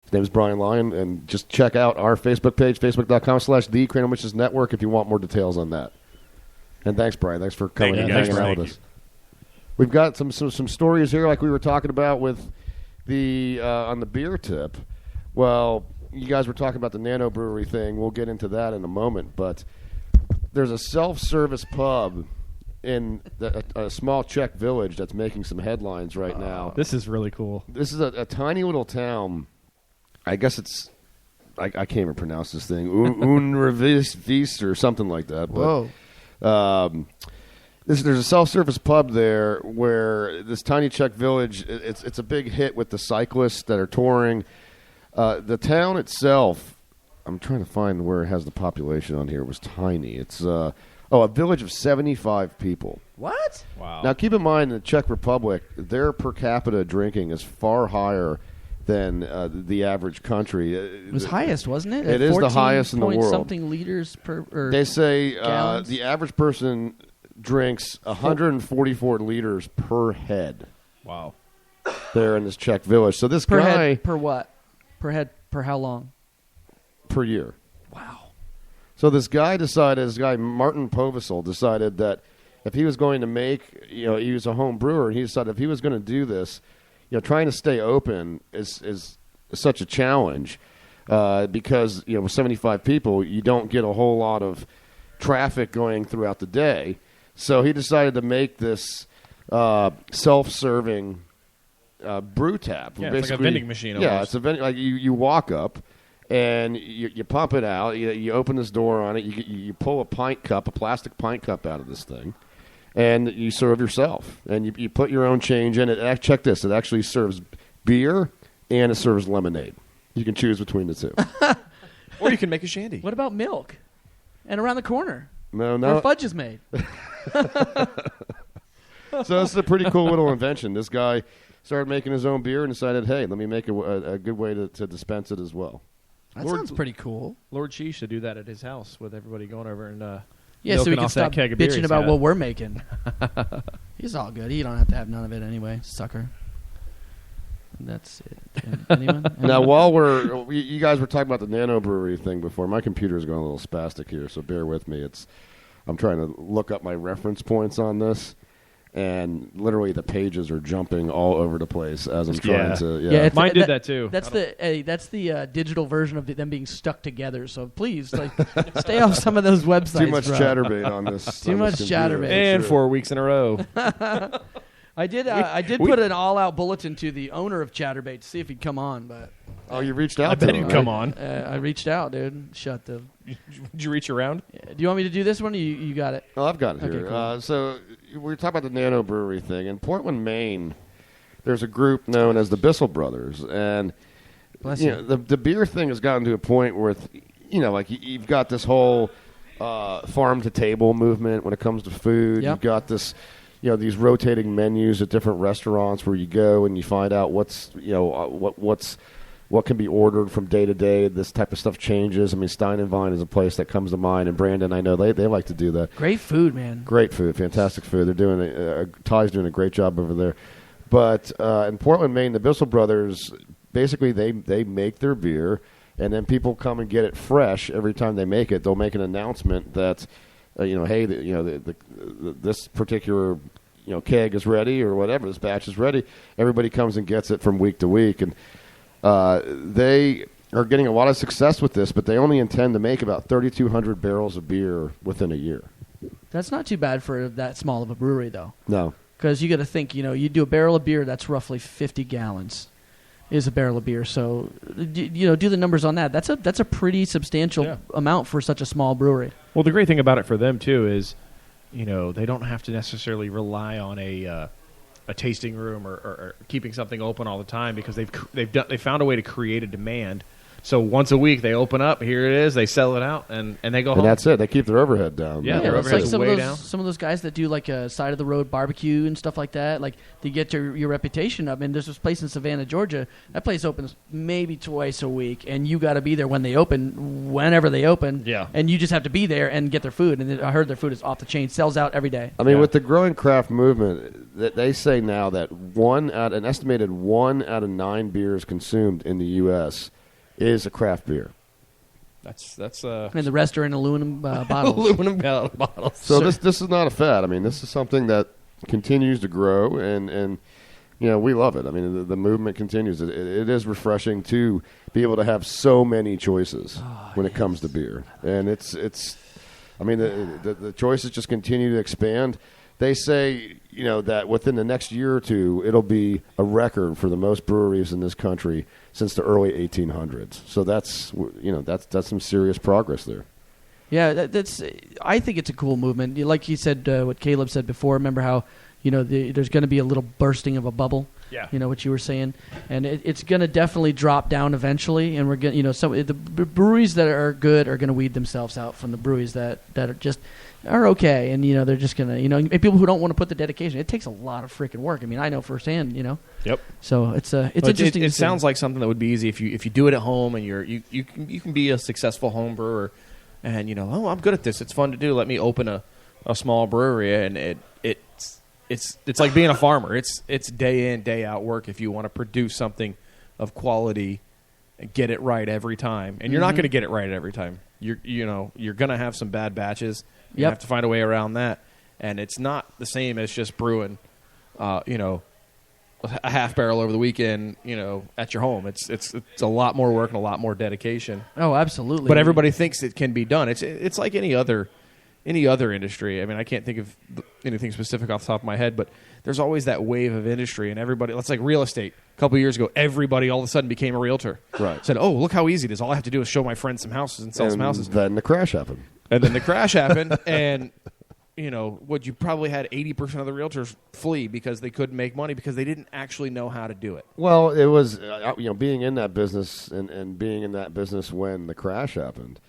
His name is Brian Lyon, and just check out our Facebook page, facebook.com/The Crane Witches Network, if you want more details on that. And thanks, Brian. Thanks for coming and hanging out with us. We've got some stories here, like we were talking about with the on the beer tip. Well, you guys were talking about the Nano Brewery thing. We'll get into that in a moment, but there's a self-service pub in a small Czech village that's making some headlines right now. This is really cool. This is a tiny little town. I guess it's I can't even pronounce this thing. Unrevis or something like that. But, whoa. There's a self-service pub there where this tiny Czech village, it's a big hit with the cyclists that are touring. The town itself, I'm trying to find where it has the population on here. It was tiny. It's a village of 75 people. What? Wow. Now, keep in mind, in the Czech Republic, their per capita drinking is far higher than the average country. It was highest, wasn't it? It is the highest in the world. Something liters per. They say gallons? the average person drinks 144 liters per head. Wow. There in this Czech village. So this per guy head, per what? Per head per how long? Per year. Wow. So this guy Martin Povesel decided that if he was going to make, he was a home brewer, and he decided if he was going to do this, trying to stay open is such a challenge because with 75 people, you don't get a whole lot of traffic going throughout the day. So he decided to make this self-serving brew tap. Yeah, it's like a vending machine almost. Yeah, it's a vending. Like you walk up and you pump it out. You open this door on it. You pull a plastic pint cup out of this thing, and you serve yourself. And you put your own change in it. Check this. It actually serves beer and it serves lemonade. You can choose between the two. Or you can make a shandy. What about milk? And around the corner. No. Where fudge is made. So it's a pretty cool little invention. This guy started making his own beer and decided, hey, let me make a good way to dispense it as well. That sounds pretty cool. Lord Shou should do that at his house with everybody going over and so we can off stop that keg of beer bitching about what we're making. He's all good. He don't have to have none of it anyway, sucker. That's it. Anyone? Now, while you guys were talking about the Nano Brewery thing before, my computer's going a little spastic here, so bear with me. I'm trying to look up my reference points on this, and literally the pages are jumping all over the place as I'm trying to. Yeah, mine did that too. That's the digital version of them being stuck together. So please, stay off some of those websites. Too much chatterbait on this. Too much chatterbait. And 4 weeks in a row. I did put an all-out bulletin to the owner of Chatterbait to see if he'd come on, but you reached out. I to bet him, he'd come on. I reached out, dude. Shut the. Did you reach around? Do you want me to do this one? Or you got it. Oh, I've got it Okay, here. cool. So we were talking about the Nano Brewery thing in Portland, Maine. There's a group known as the Bissell Brothers, and the beer thing has gotten to a point where you've got this whole farm to table movement when it comes to food. Yep. You've got this. These rotating menus at different restaurants where you go and you find out what can be ordered from day to day. This type of stuff changes. I mean, Stein and Vine is a place that comes to mind, and Brandon, I know they like to do that. Great food, man. Great food, fantastic food. They're doing Ty's doing a great job over there. But in Portland, Maine, the Bissell Brothers basically they make their beer, and then people come and get it fresh every time they make it. They'll make an announcement that. Hey, this particular, keg is ready or whatever. This batch is ready. Everybody comes and gets it from week to week, and they are getting a lot of success with this. But they only intend to make about 3,200 barrels of beer within a year. That's not too bad for that small of a brewery, though. No, because you got to think. You do a barrel of beer. That's roughly 50 gallons. Is a barrel of beer. So, do the numbers on that. That's a pretty substantial amount for such a small brewery. Well, the great thing about it for them too is, they don't have to necessarily rely on a tasting room or keeping something open all the time because they've found a way to create a demand So once a week they open up. Here it is. They sell it out, and they go home. And that's it. They keep their overhead down. Yeah, their it's overhead's like way down. some of those guys that do like a side of the road barbecue and stuff like that. Like to get your reputation up. And there's this place in Savannah, Georgia. That place opens maybe twice a week, and you got to be there when they open, whenever they open. Yeah. And you just have to be there and get their food. And I heard their food is off the chain, sells out every day. I mean, with the growing craft movement, they say now that an estimated 1 out of 9 beers consumed in the U.S. is a craft beer. That's And the rest are in aluminum bottles. aluminum bottles. So this is not a fad. I mean, this is something that continues to grow, and we love it. I mean, the movement continues. It is refreshing to be able to have so many choices when it comes to beer, and it's. I mean, the choices just continue to expand. They say, that within the next year or two, it'll be a record for the most breweries in this country since the early 1800s. So that's some serious progress there. Yeah, that's. I think it's a cool movement. Like you said, what Caleb said before. Remember how, there's going to be a little bursting of a bubble. Yeah. What you were saying, and it's going to definitely drop down eventually. And we're going, some the breweries that are good are going to weed themselves out from the breweries that are just are okay. And they're just going to, people who don't want to put the dedication. It takes a lot of freaking work. I mean, I know firsthand. Yep. So it's interesting. It sounds like something that would be easy if you do it at home and you can be a successful home brewer, and I'm good at this. It's fun to do. Let me open a small brewery, and it's like being a farmer. It's day in, day out work if you want to produce something of quality and get it right every time. And you're not going to get it right every time. You're going to have some bad batches. You have to find a way around that. And it's not the same as just brewing, a half barrel over the weekend, at your home. It's a lot more work and a lot more dedication. Oh, absolutely. But everybody thinks it can be done. It's like any other industry. I mean, I can't think of anything specific off the top of my head, but there's always that wave of industry, and everybody. Let's like real estate. A couple of years ago, everybody all of a sudden became a realtor. Right. Said, "Oh, look how easy it is. All I have to do is show my friends some houses and sell some houses." Then the crash happened. And then the crash happened, and you probably had 80% of the realtors flee because they couldn't make money because they didn't actually know how to do it. Well, it was being in that business and being in that business when the crash happened.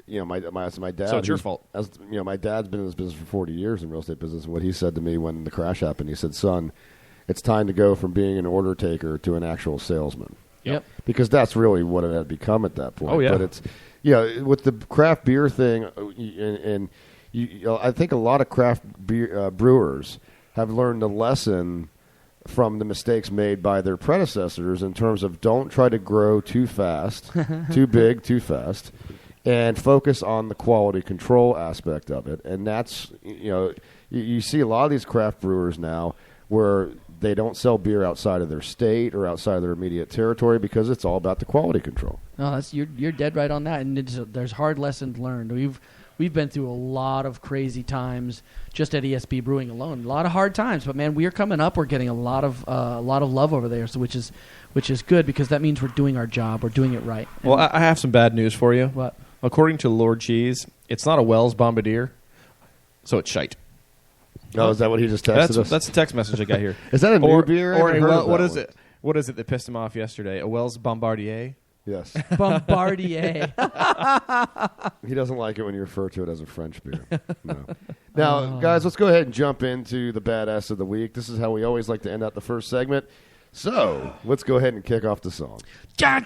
My dad. So it's your fault. My dad's been in this business for 40 years in real estate business. And what he said to me when the crash happened, he said, "Son, it's time to go from being an order taker to an actual salesman." Yep. Because that's really what it had become at that point. Oh, yeah. But it's with the craft beer thing, and I think a lot of craft beer brewers have learned a lesson from the mistakes made by their predecessors in terms of don't try to grow too fast, too big, too fast. And focus on the quality control aspect of it. And that's, you see a lot of these craft brewers now where they don't sell beer outside of their state or outside of their immediate territory because it's all about the quality control. No, you're dead right on that. And there's hard lessons learned. We've been through a lot of crazy times just at ESB Brewing alone. A lot of hard times, but man, we are coming up. We're getting a lot of love over there, so which is good because that means we're doing our job. We're doing it right. And Well, I have some bad news for you. what? According to Lord Cheese, it's not a Wells Bombardier, so it's shite. Oh, is that what he just texted us? That's the text message I got here. Is that a new beer? I Or haven't heard of what that is one. it? What is it that pissed him off yesterday? A Wells Bombardier? Yes. Bombardier. He doesn't like it when you refer to it as a French beer. No. Now, guys, let's go ahead and jump into the Badass of the Week. This is how we always like to end out the first segment. So, let's go ahead and kick off the song. It's your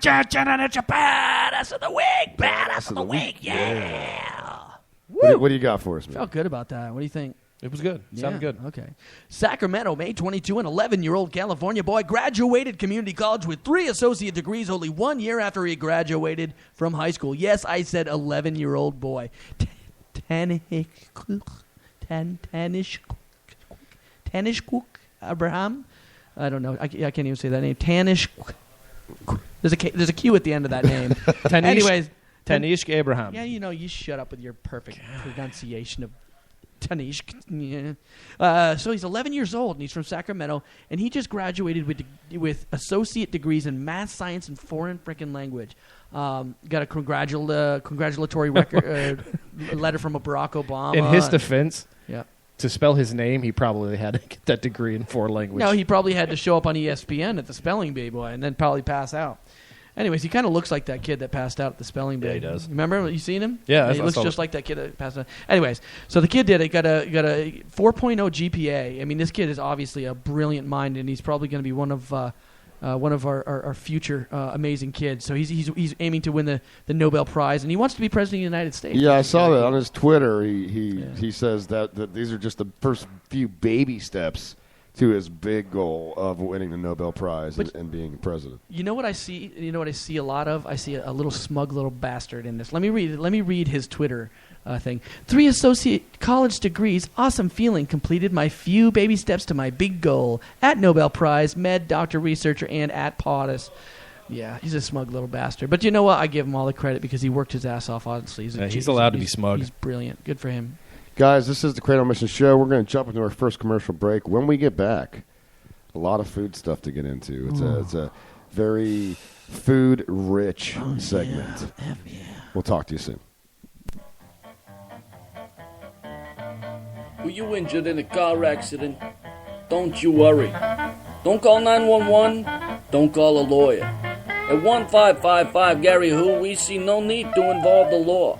badass of the week. Badass of the week. Yeah. What do you got for us, man? Felt good about that. What do you think? It was good. It sounded good. Okay. Sacramento, May 22, an 11-year-old California boy graduated community college with 3 associate degrees only 1 year after he graduated from high school. Yes, I said 11-year-old boy. Tanishkuk Abraham? I don't know. I can't even say that name. Tanish. There's a Q at the end of that name. Anyways. Tanishk Abraham. Yeah, you shut up with your perfect pronunciation of Tanish. Yeah. So he's 11 years old, and he's from Sacramento, and he just graduated with associate degrees in math, science, and foreign freaking language. Got a congratulatory record, letter from a Barack Obama. In his defense, yeah. To spell his name, he probably had to get that degree in foreign language. No, he probably had to show up on ESPN at the spelling bee boy and then probably pass out. Anyways, he kind of looks like that kid that passed out at the spelling bee. Yeah, he does. Remember? You seen him? Yeah, he I looks saw just like that kid that passed out. Anyways, so the kid did it. Got a 4.0 GPA. I mean, this kid is obviously a brilliant mind, and he's probably going to be one of our future amazing kids. So he's aiming to win the Nobel Prize, and he wants to be president of the United States. Yeah, I saw that on his Twitter. He says that these are just the first few baby steps to his big goal of winning the Nobel Prize and being president. You know what I see? You know what I see a lot of? I see a little smug little bastard in this. Let me read his Twitter thing. 3 associate college degrees. Awesome feeling. Completed my few baby steps to my big goal. At Nobel Prize, med, doctor, researcher, and at POTUS. Yeah, he's a smug little bastard. But you know what? I give him all the credit because he worked his ass off, honestly. He's allowed to be smug. He's brilliant. Good for him. Guys, this is the Cradle Mission Show. We're going to jump into our first commercial break. When we get back, a lot of food stuff to get into. It's a very food-rich segment. Yeah. We'll talk to you soon. Were you injured in a car accident? Don't you worry. Don't call 911. Don't call a lawyer. At 1555 Gary Who, we see no need to involve the law.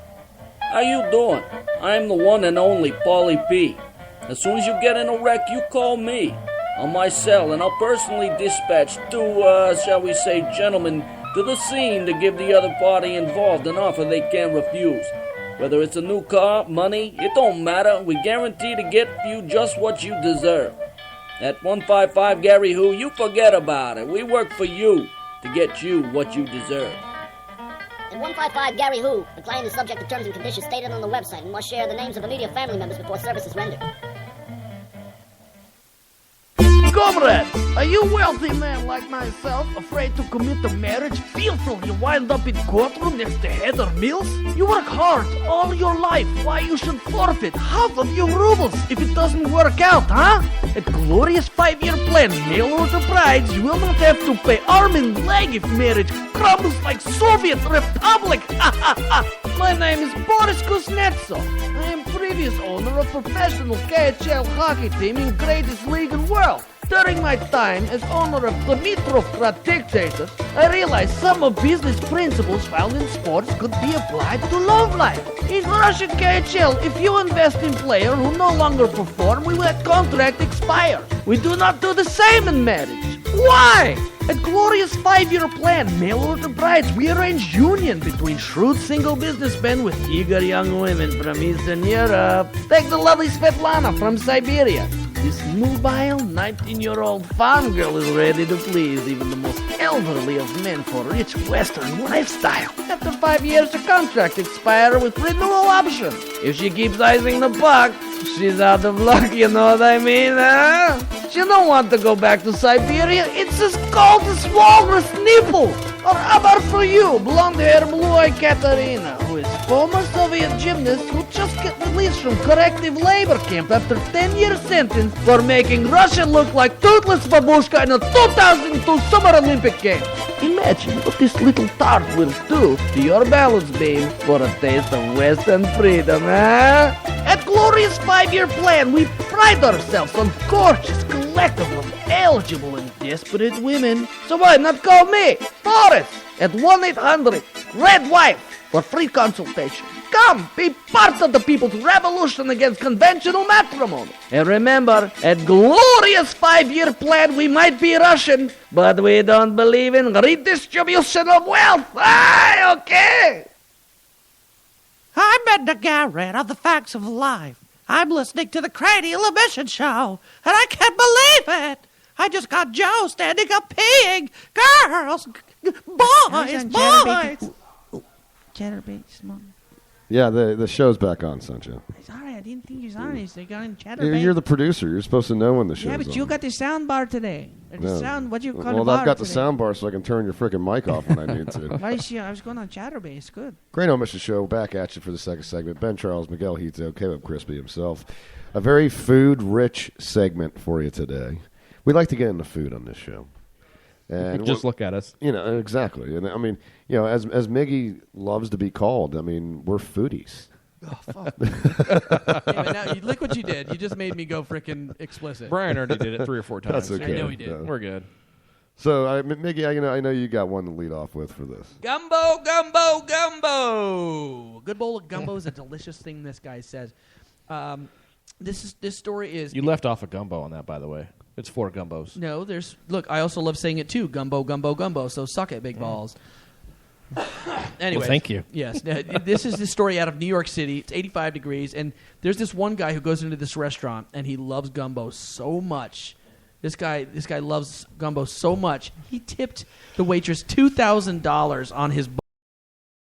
How you doing? I'm the one and only Paulie P. As soon as you get in a wreck, you call me on my cell, and I'll personally dispatch 2, shall we say, gentlemen to the scene to give the other party involved an offer they can't refuse. Whether it's a new car, money, it don't matter. We guarantee to get you just what you deserve. At 155 Gary Who, you forget about it. We work for you to get you what you deserve. At 155 Gary Who, the client is subject to terms and conditions stated on the website and must share the names of immediate family members before service is rendered. Comrade, are you a wealthy man like myself, afraid to commit to marriage, fearful you wind up in courtroom next to Heather Mills? You work hard all your life, why you should forfeit half of your rubles if it doesn't work out, huh? At Glorious 5-year plan, mail order brides, you will not have to pay arm and leg if marriage crumbles like Soviet Republic. My name is Boris Kuznetsov. I am previous owner of professional KHL hockey team in greatest league in the world. During my time as owner of Dimitrov Dictators, I realized some of business principles found in sports could be applied to love life. In Russian KHL, if you invest in players who no longer perform, we let contract expire. We do not do the same in marriage. Why? At Glorious 5-year plan, mail order brides, we arrange union between shrewd single businessmen with eager young women from Eastern Europe. Take the lovely Svetlana from Siberia. This mobile 19-year-old farm girl is ready to please even the most elderly of men for rich Western lifestyle. After 5 years, the contract expires with renewal option. If she keeps icing the puck, she's out of luck, you know what I mean, huh? She don't want to go back to Siberia. It's as cold as walrus nipple. Or how about for you, blonde-haired, blue-eyed Katerina, who is former Soviet gymnast who just got released from corrective labor camp after 10-year sentence for making Russia look like toothless babushka in the 2002 Summer Olympic Games. Imagine what this little tart will do to your balance beam for a taste of Western freedom, huh? At Glorious 5-year plan, we pride ourselves on gorgeous collective of eligible and desperate women. So why not call me, Boris, at 1-800-RED-WIFE for free consultation. Come, be part of the people's revolution against conventional matrimony. And remember, at Glorious 5-year plan, we might be Russian, but we don't believe in redistribution of wealth. Aye, okay? I'm Edna Garrett of the Facts of Life. I'm listening to the Cranial Emission Show, and I can't believe it. I just got Joe standing up peeing. Girls, boys. Chatterbait, small. Yeah, the show's back on, Sancho. Sorry, I didn't think he was on it. They got in Chatterbait. You're the producer. You're supposed to know when the show's on. Yeah, but you got the sound bar today. Or the No. sound, what do you call it? Well, I've got the sound bar so I can turn your freaking mic off when I need to. Why is she? I was going on Chatterbait. It's good. Great Omission Show, back at you for the second segment. Ben Charles, Miguel Hito, Caleb Crispy himself. A very food-rich segment for you today. We like to get into food on this show. And Just look at us. You know, exactly. And I mean, you know, as Miggy loves to be called, I mean, we're foodies. Oh, fuck. Yeah, but now, look what you did. You just made me go freaking explicit. Brian already did it 3 or 4 times. That's okay. I know he did. No. We're good. So, Mickey, I know you got one to lead off with for this. Gumbo, gumbo, gumbo. A good bowl of gumbo is a delicious thing. This guy says. This story is. You left off a gumbo on that, by the way. It's 4 gumbos. No, there's. Look, I also love saying it too. Gumbo, gumbo, gumbo. So suck it, big balls. Anyway, thank you. Yes, this is the story out of New York City. It's 85 degrees, and there's this one guy who goes into this restaurant, and he loves gumbo so much. This guy loves gumbo so much. He tipped the waitress $2,000 on his